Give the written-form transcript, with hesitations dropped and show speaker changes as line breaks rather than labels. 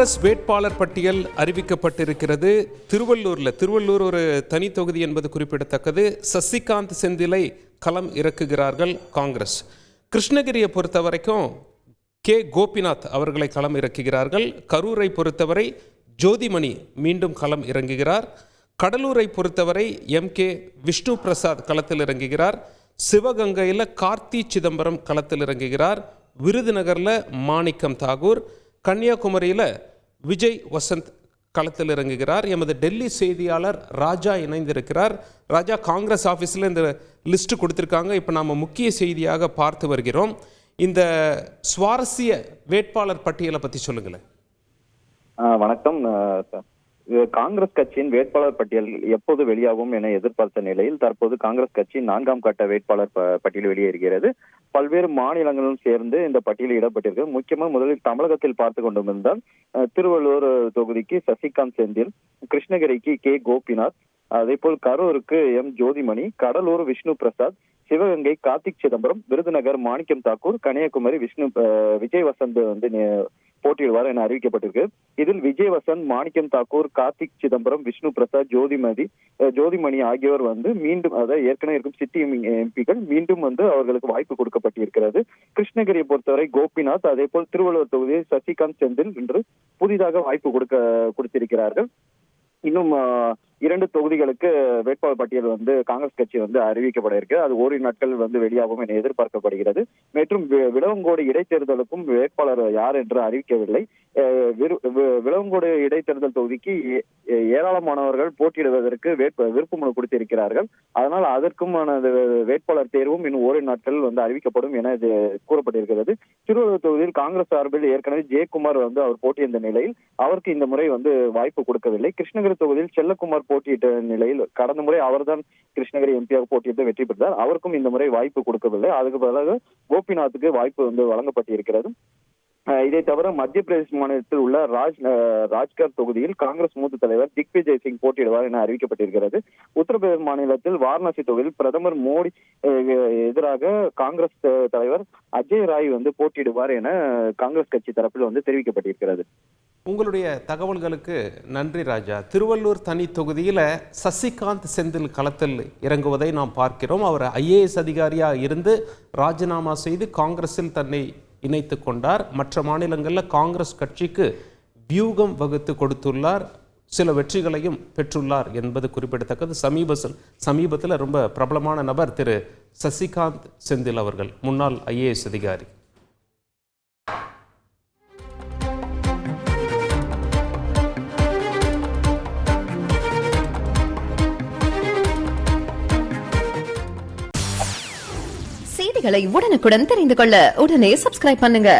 காங்கிரஸ் வேட்பாளர் பட்டியல் அறிவிக்கப்பட்டிருக்கிறது. திருவள்ளூர் ஒரு தனி தொகுதி என்பது குறிப்பிடத்தக்கது. சசிகாந்த் செந்திலை களம் இறக்குகிறார்கள் காங்கிரஸ். கிருஷ்ணகிரியை பொறுத்த வரைக்கும் கே கோபிநாத் அவர்களை களம் இறக்குகிறார்கள். கரூரை பொறுத்தவரை ஜோதிமணி மீண்டும் களம் இறங்குகிறார். கடலூரை பொறுத்தவரை MK விஷ்ணு பிரசாத் களத்தில் இறங்குகிறார். சிவகங்கையில் கார்த்தி சிதம்பரம் களத்தில் இறங்குகிறார். விருதுநகரில் மாணிக்கம் தாகூர், கன்னியாகுமரியில் விஜய் வசந்த் களத்தில் இறங்குகிறார். எமது டெல்லி செய்தியாளர் ராஜா இணைந்திருக்கிறார். ராஜா, காங்கிரஸ் ஆஃபீஸில் இந்த லிஸ்ட்டு கொடுத்துருக்காங்க. இப்போ நாம் முக்கிய செய்தியாக பார்த்து வருகிறோம். இந்த சுவாரஸ்ய வேட்பாளர் பட்டியலை பற்றி சொல்லுங்களேன்.
வணக்கம். காங்கிரஸ் கட்சியின் வேட்பாளர் பட்டியல் எப்போது வெளியாகும் என எதிர்பார்த்த நிலையில் தற்போது காங்கிரஸ் கட்சி 4ஆம் கட்ட வேட்பாளர் பட்டியல் வெளியேறுகிறது. பல்வேறு மாநிலங்களும் சேர்ந்து இந்த பட்டியலில் இடப்பட்டிருக்கு. முக்கியமாக முதலில் தமிழகத்தில் பார்த்து கொண்டிருந்தால் திருவள்ளூர் தொகுதிக்கு சசிகாந்த் செந்தில், கிருஷ்ணகிரிக்கு கே கோபிநாத், அதே போல் கரூருக்கு ஜோதிமணி, கடலூர் விஷ்ணு பிரசாத், சிவகங்கை கார்த்திக் சிதம்பரம், விருதுநகர் மாணிக்கம் தாக்கூர், கன்னியாகுமரி விஜய் வசந்த் போட்டியிடுவார் என அறிவிக்கப்பட்டிருக்கு. இதில் விஜய் வசந்த், மாணிக்கம் தாக்கூர், கார்த்திக் சிதம்பரம், விஷ்ணு பிரசாத், ஜோதிமணி ஆகியோர் மீண்டும், அதாவது ஏற்கனவே இருக்கும் சிட்டி எம்பிக்கள் மீண்டும் அவர்களுக்கு வாய்ப்பு கொடுக்கப்பட்டிருக்கிறது. கிருஷ்ணகிரியை பொறுத்தவரை கோபிநாத், அதே போல் திருவள்ளூர் தொகுதியில் சசிகாந்த் செந்தில் என்று புதிதாக வாய்ப்பு கொடுத்திருக்கிறார்கள். இன்னும் 2 தொகுதிகளுக்கு வேட்பாளர் பட்டியல் காங்கிரஸ் கட்சி அறிவிக்கப்பட இருக்கு. அது ஓரிரு நாட்கள் வெளியாகும் என எதிர்பார்க்கப்படுகிறது. மற்றும் விளவங்கோடு இடைத்தேர்தலுக்கும் வேட்பாளர் யார் என்று அறிவிக்கவில்லை. விளவங்கோடு இடைத்தேர்தல் தொகுதிக்கு ஏராளமானவர்கள் போட்டியிடுவதற்கு விருப்ப மனு கொடுத்திருக்கிறார்கள். அதனால் அதற்கும் வேட்பாளர் தேர்வும் இன்னும் ஓரிரு நாட்கள் அறிவிக்கப்படும் என கூறப்பட்டிருக்கிறது. திருவள்ளூர் தொகுதியில் காங்கிரஸ் சார்பில் ஏற்கனவே ஜெயக்குமார் அவர் போட்டியிட்ட நிலையில் அவருக்கு இந்த முறை வாய்ப்பு கொடுக்கவில்லை. கிருஷ்ணகிரி தொகுதியில் செல்லக்குமார் போட்டியிட்ட நிலையில் கடந்த முறை அவர்தான் கிருஷ்ணகிரி எம்பியாக போட்டியிட்டு வெற்றி பெற்றார். அவருக்கும் இந்த முறை வாய்ப்பு கொடுக்கவில்லை. அதுக்கு பதிலாக கோபிநாத்துக்கு வாய்ப்பு வழங்கப்பட்டிருக்கிறது. இதை தவிர மத்திய பிரதேச மாநிலத்தில் உள்ள ராஜ்கர் தொகுதியில் காங்கிரஸ் மூத்த தலைவர் திக்விஜய் சிங் போட்டியிடுவார் என அறிவிக்கப்பட்டிருக்கிறது. உத்தரப்பிரதேச மாநிலத்தில் வாரணாசி தொகுதியில் பிரதமர் மோடி எதிராக காங்கிரஸ் தலைவர் அஜய் ராய் போட்டியிடுவார் என காங்கிரஸ் கட்சி தரப்பில் தெரிவிக்கப்பட்டிருக்கிறது.
உங்களுடைய தகவல்களுக்கு நன்றி ராஜா. திருவள்ளூர் தனி தொகுதியில் சசிகாந்த் செந்தில் களத்தில் இறங்குவதை நாம் பார்க்கிறோம். அவர் IAS அதிகாரியாக இருந்து ராஜினாமா செய்து காங்கிரஸில் தன்னை இணைத்து கொண்டார். மற்ற மாநிலங்களில் காங்கிரஸ் கட்சிக்கு வியூகம் வகுத்து கொடுத்துள்ளார். சில வெற்றிகளையும் பெற்றுள்ளார் என்பது குறிப்பிடத்தக்கது. சமீபத்தில் ரொம்ப பிரபலமான நபர் திரு சசிகாந்த் செந்தில் அவர்கள், முன்னாள் IAS அதிகாரி.
செய்திகளை உடனுக்குடன் தெரிந்து கொள்ள உடனே சப்ஸ்கிரைப் பண்ணுங்க.